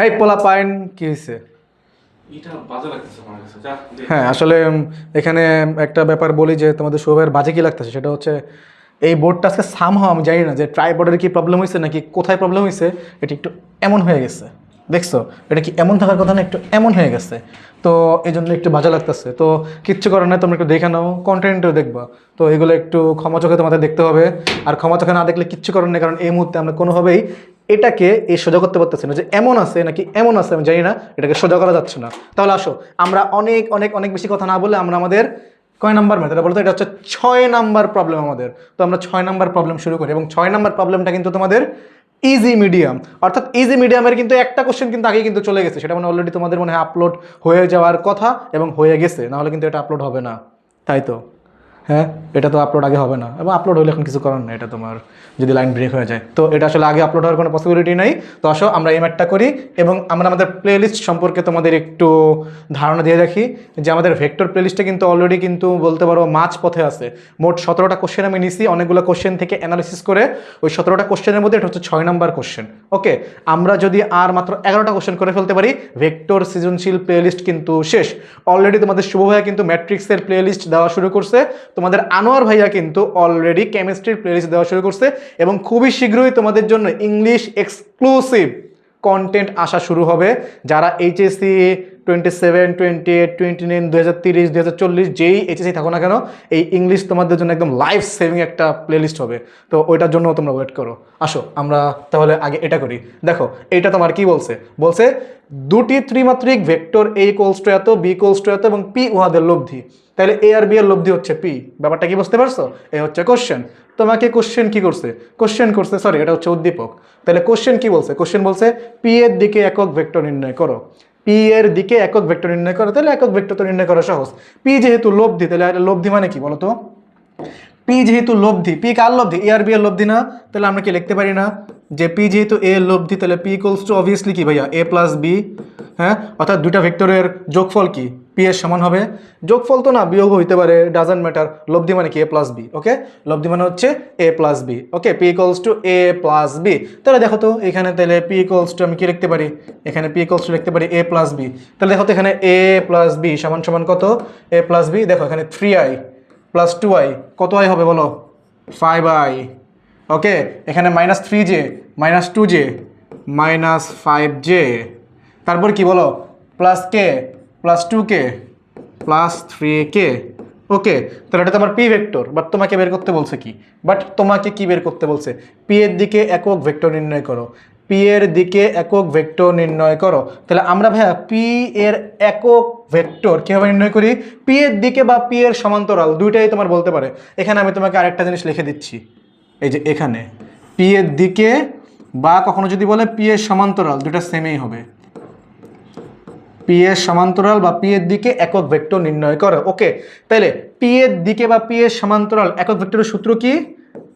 এই পোলা পাইন কি হয়েছে? হ্যাঁ আসলে এখানে একটা ব্যাপার বলি যে তোমাদের শোভার বাজে কি লাগতেছে সেটা হচ্ছে এই বোর্ডটা আজকে সামহাও আমি জানি না যে ট্রাইপডের কি প্রবলেম হয়েছে নাকি কোথায় প্রবলেম হয়েছে, এটা একটু এমন হয়ে গেছে। দেখছো এটা কি এমন থাকার কথা না, একটু এমন হয়ে গেছে। তো এই জন্য একটু বাজে লাগতেছে। তো কিচ্ছু করার নাই, তোমরা একটু দেখে নাও, কন্টেন্টও দেখবা। তো এগুলো একটু ক্ষমা চোখে তোমাদের দেখতে হবে। আর ক্ষমা চোখে না দেখলে কিচ্ছু করার নেই, কারণ এই মুহূর্তে আমরা কোনোভাবেই এটাকে এই সোজা করতে পারতেছি না যে এমন আছে নাকি এমন আছে আমি জানি না, এটাকে সোজা করা যাচ্ছে না। তাহলে আসো আমরা অনেক অনেক অনেক বেশি কথা না বলে আমরা আমাদের কয় নাম্বার ম্যাথ এটা বলতো, এটা হচ্ছে 6 নাম্বার প্রবলেম আমাদের। তো আমরা 6 নাম্বার প্রবলেম শুরু করি এবং 6 নাম্বার প্রবলেমটা কিন্তু তোমাদের ইজি মিডিয়াম, অর্থাৎ ইজি মিডিয়ামের কিন্তু একটা কোশ্চেন কিন্তু আগে কিন্তু চলে গেছে, সেটা মানে অলরেডি তোমাদের মনে হয় আপলোড হয়ে যাওয়ার কথা এবং হয়ে গেছে, নাহলে কিন্তু এটা আপলোড হবে না। তাই তো? হ্যাঁ, এটা তো আপলোড আগে হবে না, এবং আপলোড হলে এখন কিছু করার নেই, এটা তোমার যদি লাইন ব্রেক হয়ে যায় তো এটা আসলে আগে আপলোড হওয়ার কোনো পসিবিলিটি নেই। তো আসো আমরা এই ম্যাটটা করি এবং আমরা আমাদের প্লেলিস্ট সম্পর্কে তোমাদের একটু ধারণা দিয়ে রাখি যে আমাদের ভেক্টর প্লেলিস্টে কিন্তু অলরেডি কিন্তু বলতে পারো মাঝ পথে আছে। মোট 17টা কোশ্চেন আমি নিছি, অনেকগুলো কোশ্চেন থেকে অ্যানালিসিস করে ওই 17টা কোশ্চেনের মধ্যে এটা হচ্ছে 6 নাম্বার কোশ্চেন। ওকে, আমরা যদি আর মাত্র 11টা কোশ্চেন করে ফেলতে পারি ভেক্টর সৃজনশীল প্লেলিস্ট কিন্তু শেষ। অলরেডি তোমাদের শুভ ভাইয়া কিন্তু ম্যাট্রিক্সের প্লেলিস্ট দেওয়া শুরু করছে, তোমাদের আনোয়ার ভাইয়া কিন্তু অলরেডি কেমিস্ট্রির প্লেলিস্ট দেওয়া শুরু করছে এবং খুবই শীঘ্রই তোমাদের জন্য ইংলিশ এক্সক্লুসিভ কন্টেন্ট আসা শুরু হবে। যারা এইচএসসি 27, 28, 29, 2030, 2040 যেই এইচএসসি থাকো না কেন, এই ইংলিশ তোমাদের জন্য একদম লাইফ সেভিং একটা প্লেলিস্ট হবে। তো ওইটার জন্য তোমরা ওয়েট করো। আসো আমরা তাহলে আগে এটা করি। দেখো এইটা তোমার কি বলছে, বলছে দুটি ত্রিমাত্রিক ভেক্টর এ ইকুয়ালস টু এত, বি ইকুয়ালস টু এত এবং পি উহাদের লব্ধি। তাহলে এ আর বি এর লব্ধি হচ্ছে পি। ব্যাপারটা কি বুঝতে পারছো? এই হচ্ছে কোশ্চেন। তোমাকে কোশ্চেন কি করছে, কোশ্চেন করছে সরি এটা হচ্ছে উদ্দীপক। তাহলে কোশ্চেন কি বলছে, কোশ্চেন বলছে পি এর দিকে একক ভেক্টর নির্ণয় করো। পি এর দিকে একক ভেক্টর নির্ণয় করো, তাহলে একক ভেক্টর তো নির্ণয় করা সহজ। পি যেহেতু লব্ধি, তাহলে লব্ধি মানে কি বলতো? পি যেহেতু লব্ধি, পি কার লব্ধি? এ আর বি এর লব্ধি না? তাহলে আমরা কি লিখতে পারি না যে পি যেহেতু এ এর লব্ধি তাহলে পি ইকুয়ালস টু অবভিয়াসলি কি ভাইয়া এ প্লাস বি। হ্যাঁ, অর্থাৎ দুইটা ভেক্টরের যোগফল কি পি এর সমান হবে। যোগফল তো না, বিয়োগ হইতে পারে, ডাজন্ট ম্যাটার। লব্ধি মানে কি এ প্লাস বি। ওকে, লব্ধি মানে হচ্ছে A plus B. Okay, P equals to A plus B. তাহলে দেখো তো এখানে তাহলে পি ইকুয়ালস টু আমি কি লিখতে পারি, এখানে পি ইকুয়ালস টু লিখতে পারি এ প্লাস বি। তাহলে দেখো তো এখানে এ প্লাস বি সমান সমান কত? এ প্লাস বি। দেখো এখানে 3i প্লাস 2i কত আই হবে বলো? 5i। ওকে, এখানে minus 3j minus 2j minus 5j, তারপর কি বলো plus k plus 2k plus 3k। ওকে, তাহলে এটা তোমার পি ভেক্টর। বাট তোমাকে বের করতে বলছে কি, তোমাকে কি বের করতে বলছে? পি এর দিকে একক ভেক্টর নির্ণয় করো। পি এর দিকে একক ভেক্টর নির্ণয় করো। তাহলে আমরা ভাইয়া পি এর একক ভেক্টর কীভাবে নির্ণয় করি? পি এর দিকে বা পি এর সমান্তরাল দুইটাই তোমার বলতে পারে। এখানে আমি তোমাকে আরেকটা জিনিস লিখে দিচ্ছি, এই যে এখানে পি এর দিকে বা কখনো যদি বলে পি এর সমান্তরাল, দুটা সেমই হবে। পি এর সমান্তরাল বা পি এর দিকে একক ভেক্টর নির্ণয় করো। ওকে, তাহলে পি এর দিকে বা পি এর সমান্তরাল একক ভেক্টরের সূত্র কি?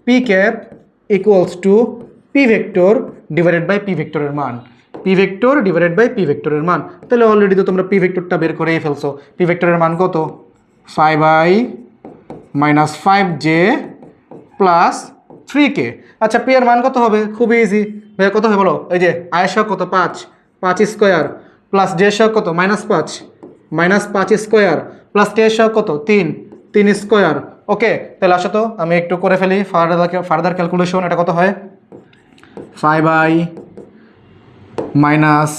P cap equals to P vector divided by P ভেক্টরের মান। P vector divided by P ভেক্টরের মান। তাহলে অলরেডি তো তোমরা পি ভেক্টরটা বের করেই ফেলছো। পি ভেক্টরের মান কত? 5i minus 5j plus 3k। আচ্ছা, পি এর মান কত হবে? খুবই ইজি ভাইয়া, কত হবে বলো? এই যে আয়ের সহগ কত? 5 স্কোয়ার প্লাস জে সহগ কত? -5 -5 স্কোয়ার প্লাস কে সহগ কত? 3 স্কোয়ার। ওকে, তাহলে আসো তো আমি একটু করে ফেলি ফার্দার ক্যালকুলেশন। এটা কত হয়? 5i minus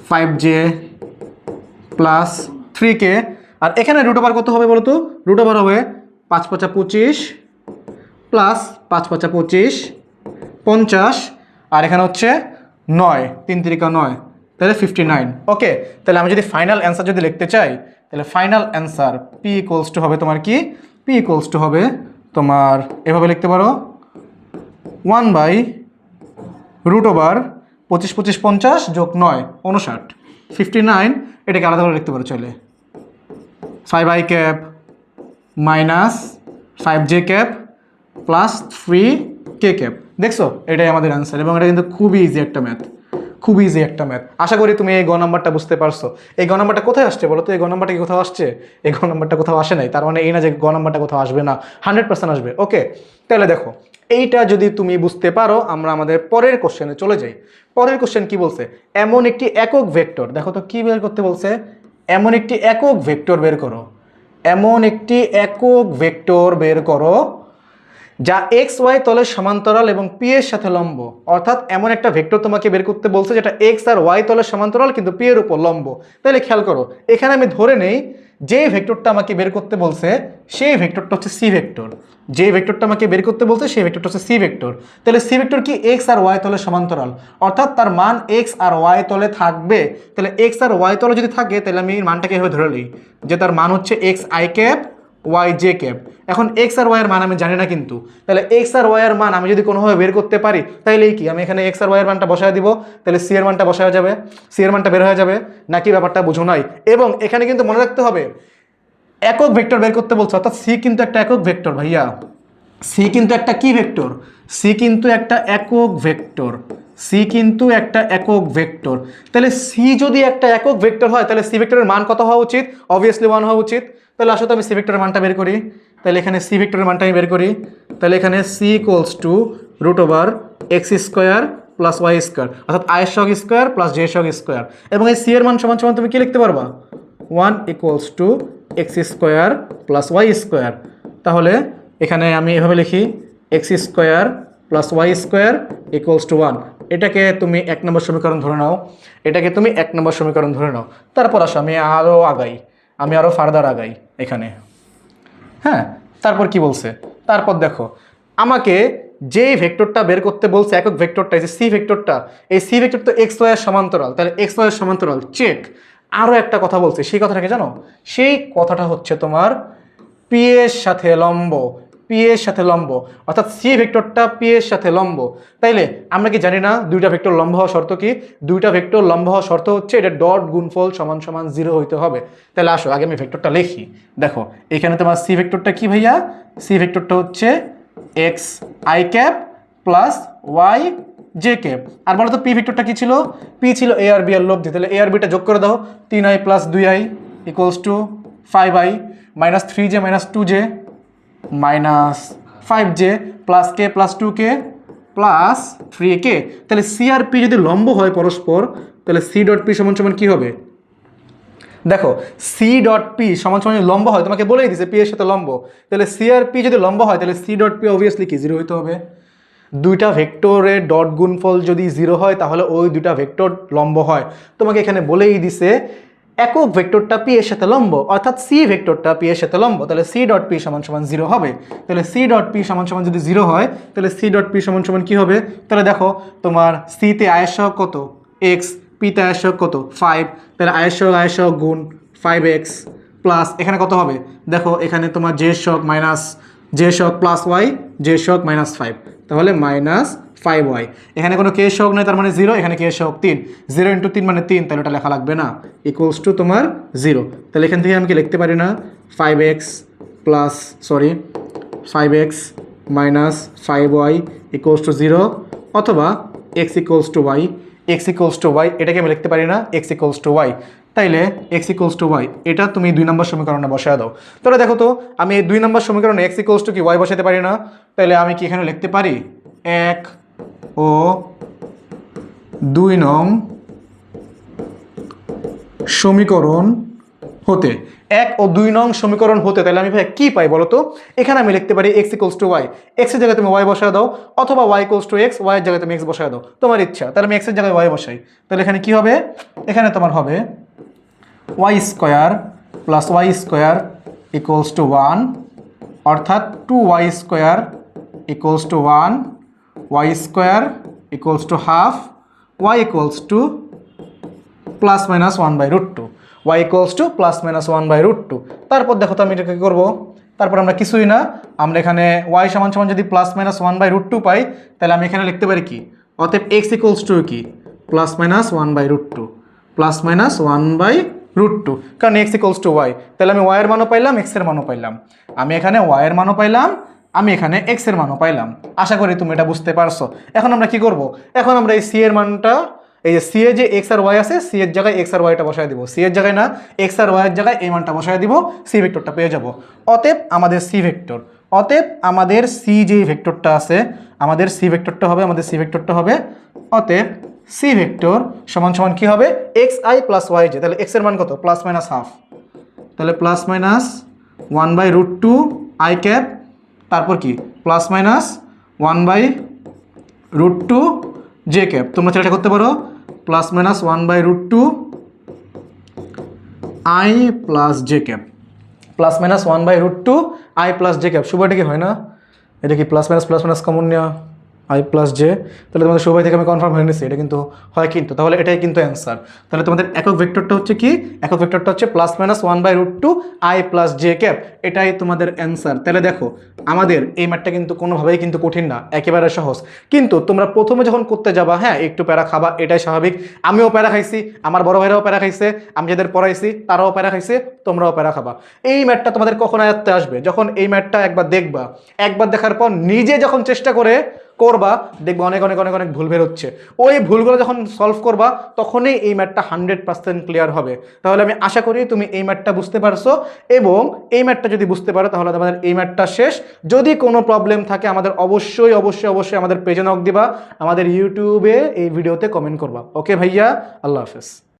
5j plus 3k। আর এখানে রুট ওভার কত হবে বলো তো? রুট ওভার হবে 5 5 25 প্লাস 5 5 25 50, আর এখানে হচ্ছে 9 3 3 9, তাহলে 59। ওকে, তাহলে আমি যদি ফাইনাল অ্যান্সার যদি লিখতে চাই, তাহলে final answer P equals two হবে তোমার কি? পি ইকুয়ালস টু হবে তোমার এভাবে লিখতে পারো 1/√25 25 50 যোগ 9 59 59। এটাকে আলাদা করে লিখতে পারো চলে 5i cap minus 5j cap plus 3k cap. দেখছো, এটাই আমাদের অ্যান্সার এবং এটা কিন্তু খুবই ইজি একটা ম্যাথ, খুব ইজি একটা ম্যাথ। আশা করি তুমি এই গ নাম্বারটা বুঝতে পারছো। এই গ নাম্বারটা কোথায় আসছে বলো তো? এই গ নাম্বারটা কি কোথাও আসছে? এই গ নাম্বারটা কোথাও আসে নাই, তার মানে এই না যে গ নাম্বারটা কোথাও আসবে না, 100% আসবে। ওকে, তাহলে দেখো এইটা যদি তুমি বুঝতে পারো আমরা আমাদের পরের কোশ্চেনে চলে যাই। পরের কোশ্চেন কি বলছে, এমন একটি একক ভেক্টর, দেখো তো কি বের করতে বলছে, এমন একটি একক ভেক্টর বের করো, এমন একটি একক ভেক্টর বের করো যা এক্স ওয়াই তলের সমান্তরাল এবং পি এর সাথে লম্ব। অর্থাৎ এমন একটা ভেক্টর তোমাকে বের করতে বলছে যেটা এক্স আর ওয়াই তলের সমান্তরাল কিন্তু পি এর উপর লম্ব। তাহলে খেয়াল করো, এখানে আমি ধরে নেই যে ভেক্টরটা আমাকে বের করতে বলছে সেই ভেক্টরটা হচ্ছে সি ভেক্টর, যে ভেক্টরটা আমাকে বের করতে বলছে সেই ভেক্টরটা হচ্ছে সি ভেক্টর। তাহলে সি ভেক্টর কি এক্স আর ওয়াই তলের সমান্তরাল, অর্থাৎ তার মান এক্স আর ওয়াই তলে থাকবে। তাহলে এক্স আর ওয়াই তলে যদি থাকে তাহলে আমি এই মানটাকে এভাবে ধরে নিই যে তার মান হচ্ছে X I cap Y J cap. এখন এক্স আর ওয়াই এর মান আমি জানি না, কিন্তু তাহলে এক্স আর ওয়াই এর মান আমি যদি কোনোভাবে বের করতে পারি তাহলে কি আমি এখানে এক্স আর ওয়াই এর মানটা বসায় দিব, তাহলে সি এর মানটা বসায় যাবে, সি এর মানটা বের হয়ে যাবে নাকি, ব্যাপারটা বুঝো নাই। এবং এখানে কিন্তু মনে রাখতে হবে একক ভেক্টর বের করতে বলছো, অর্থাৎ সি কিন্তু একটা একক ভেক্টর ভাইয়া, সি কিন্তু একটা কি ভেক্টর, সি কিন্তু একটা একক ভেক্টর, সি কিন্তু একটা একক ভেক্টর। তাহলে সি যদি একটা একক ভেক্টর হয় তাহলে সি ভেক্টরের মান কত হওয়া উচিত, অবভিয়াসলি 1 হওয়া উচিত। তাহলে আসলে আমি সি ভেক্টরের মানটা বের করি, তাহলে এখানে সি ভেক্টরের মানটা আমি বের করি, তাহলে এখানে C equals to root over X square plus Y square, অর্থাৎ আই সগ স্কোয়ার প্লাস জে সগ স্কোয়ার। এবং এই সি এর মান সমান সমান তুমি কি লিখতে পারবা, 1 equals to X square plus Y square. তাহলে এখানে আমি এভাবে লিখি X square plus Y square equals to 1। এটাকে তুমি 1 নম্বর সমীকরণ ধরে নাও, এটাকে তুমি 1 নম্বর সমীকরণ ধরে নাও। তারপর আসো আমি আরও আগাই, আমি আরও ফার্দার আগাই এখানে। হ্যাঁ, তারপর কি বলছে, তারপর দেখো আমাকে যেই ভেক্টরটা বের করতে বলছে একক ভেক্টরটা, এই যে সি ভেক্টরটা, এই সি ভেক্টর তো এক্স ওয়াই এর সমান্তরাল, তাহলে এক্স ওয়াই এর সমান্তরাল চেক। আরও একটা কথা বলছে, সেই কথাটাকে জানো, সেই কথাটা হচ্ছে তোমার পি এর সাথে লম্ব, পি এর সাথে লম্ব, অর্থাৎ সি ভেক্টরটা পি এর সাথে লম্ব। তাইলে আমরা কি জানি না দুইটা ভেক্টর লম্ব হওয়া শর্ত কি, দুইটা ভেক্টর লম্ব হওয়া শর্ত হচ্ছে এটা ডট গুণফল সমান সমান 0 হইতে হবে। তাহলে আসো আগে আমি ভেক্টরটা লিখি। দেখো এখানে তোমার সি ভেক্টরটা কি ভাইয়া, সি ভেক্টরটা হচ্ছে X I cap plus Y J cap. আর বলো তো পি ভেক্টরটা কি ছিল, পি ছিল এ আর বি এর লব্ধি, তাহলে এ আর বিটা যোগ করে দাও, 3i plus 2i equals to 5i minus 3j minus 2j minus 5j plus k plus 2k plus 3k। তাহলে সি আর পি যদি লম্ব হয় পরস্পর তাহলে সি ডট পি সমান সমান কী হবে, দেখো সি ডট পি সমান সমান লম্ব হয়, তোমাকে বলেই দিছে পি এর সাথে লম্ব, তাহলে সি আর পি যদি লম্ব হয় তাহলে সি ডট পি অবভিয়াসলি কি 0 হইতে হবে। দুইটা ভেক্টরের ডট গুণফল যদি 0 হয় তাহলে ওই দুইটা ভেক্টর লম্ব হয়। তোমাকে এখানে বলেই দিছে একক ভেক্টরটা পি এর সাথে লম্ব, অর্থাৎ সি ভেক্টরটা পি এর সাথে লম্ব, তাহলে সি ডট পি সমান সমান 0 হবে। তাহলে সি ডট পি সমান সমান যদি 0 হয় তাহলে সি ডট পি সমান সমান কী হবে, তাহলে দেখো তোমার সিতে আয়ের সহগ কত এক্স, পিতে আয়ের সহগ কত 5, তাহলে আয়ের সহগ গুণ 5x প্লাস এখানে কত হবে, দেখো এখানে তোমার জে সহগ মাইনাস জে সহগ প্লাস ওয়াই জে সহগ মাইনাস 5, তাহলে মাইনাস 5y। এখানে কোনো কে সহগ নেই তার মানে 0, এখানে কে সহগ 3, 0 ইন্টু 3 মানে 3, তাহলে ওটা লেখা লাগবে না, ইকুয়ালস টু তোমার 0। তাহলে এখান থেকে আমি কি লিখতে পারি না 5x plus 5x minus 5y equals to 0, অথবা x equals to y, x equals to y, এটাকে আমি লিখতে পারি না x ইকুয়ালস টু y। তাইলে x ইকুয়ালস টু y এটা তুমি 2 নম্বর সমীকরণে বসায় দাও। তাহলে দেখো তো আমি এই 2 নম্বর সমীকরণে x ইকুয়ালস টু কি y বসাতে পারি না, তাহলে আমি কি এখানে লিখতে পারি 1 ও 2 নং সমীকরণ হতে, 1 ও 2 নং সমীকরণ হতে, তাহলে আমি ভাই কি পাই বলো তো, এখানে আমি লিখতে পারি x equals to y, x এর জায়গায় তুমি y বসায় দাও, অথবা y equals two x, y এর জায়গায় তুমি x বসায় দাও, তোমার ইচ্ছা। তাহলে আমি x এর জায়গায় y বসাই, তাহলে এখানে কি হবে, এখানে তোমার হবে y square plus Y square equals to 1, অর্থাৎ 2y square equals to 1, y square equals to half, y equals to plus minus 1/√2, y equals to plus minus 1/√2। তারপর দেখো তো আমি এটা কী করবো, তারপর আমরা কিছুই না, আমরা এখানে y সমান সমান যদি প্লাস মাইনাস 1/√2 পাই তাহলে আমি এখানে লিখতে পারি কি, অতএব x ইকুয়ালস টু কি প্লাস মাইনাস 1/√2, প্লাস মাইনাস 1/√2, কারণ x ইকুয়ালস টু y, তাহলে আমি y এর মানও পাইলাম x এর মানও পাইলাম, আমি এখানে y এর মানও পাইলাম, আমি এখানে x এর মানও পাইলাম। আশা করি তুমি এটা বুঝতে পারছো। এখন আমরা কি করব, এখন আমরা এই c এর মানটা, এই যে সি এ যে এক্স আর ওয়াই আছে, সি এর জায়গায় এক্স আর ওয়াইটা বসায় দিব, সি এর জায়গায় না এক্স আর ওয়াইয়ের জায়গায় এই মানটা বসায় দিব, সি ভেক্টরটা পেয়ে যাব। অতএব আমাদের সি ভেক্টর অতএব আমাদের সি যে ভেক্টরটা আছে, আমাদের সি ভেক্টরটা হবে অতএব সি ভেক্টর সমান সমান কি হবে, X I plus Y J. তাহলে এক্স এর মান কত, প্লাস মাইনাস হাফ, তাহলে প্লাস মাইনাস 1/√2 আই ক্যাপ, তারপর কি প্লাস মাইনাস 1/√2 জে ক্যাপ। তোমরা সেটা করতে পারো plus minus 1/√2 I plus J cap, plus minus 1/√2 I plus J cap. Shubho, এটা কি হয় না, এটা কি প্লাস মাইনাস কমন নেওয়া, আই প্লাস জে। তাহলে তোমাদের সবাই থেকে আমি কনফার্ম হয়ে নিচ্ছি এটা কিন্তু হয়, কিন্তু তাহলে এটাই কিন্তু অ্যান্সার। তাহলে তোমাদের একক ভেক্টরটা হচ্ছে কি, একক ভেক্টরটা হচ্ছে plus minus 1/√2 I plus J cap, এটাই তোমাদের অ্যান্সার। তাহলে দেখো আমাদের এই ম্যাথটা কিন্তু কোনোভাবেই কিন্তু কঠিন না, একেবারে সহজ। কিন্তু তোমরা প্রথমে যখন করতে যাবা, হ্যাঁ একটু প্যারা খাবা, এটাই স্বাভাবিক। আমিও প্যারা খাইছি, আমার বড় ভাইরাও প্যারা খাইছে, আমি যাদের পড়াইছি তারাও প্যারা খাইছে, তোমরাও প্যারা খাবা। এই ম্যাথটা তোমাদের কখন আয়ত্তে আসবে, যখন এই ম্যাথটা একবার দেখবা, একবার দেখার পর নিজে যখন চেষ্টা করে করবা, দেখবা অনেক অনেক অনেক অনেক ভুল বের হচ্ছে। ওই ভুলগুলো যখন সলভ করবা তখনই এই ম্যাথটা 100% ক্লিয়ার হবে। তাহলে আমি আশা করি তুমি এই ম্যাথটা বুঝতে পারছো, এবং এই ম্যাথটা যদি বুঝতে পারো তাহলে আমাদের এই ম্যাথটা শেষ। যদি কোনো প্রবলেম থাকে আমাদের অবশ্যই অবশ্যই অবশ্যই আমাদের পেজে নক দিবা, আমাদের ইউটিউবে এই ভিডিওতে কমেন্ট করবা। ওকে ভাইয়া, আল্লাহ হাফেজ।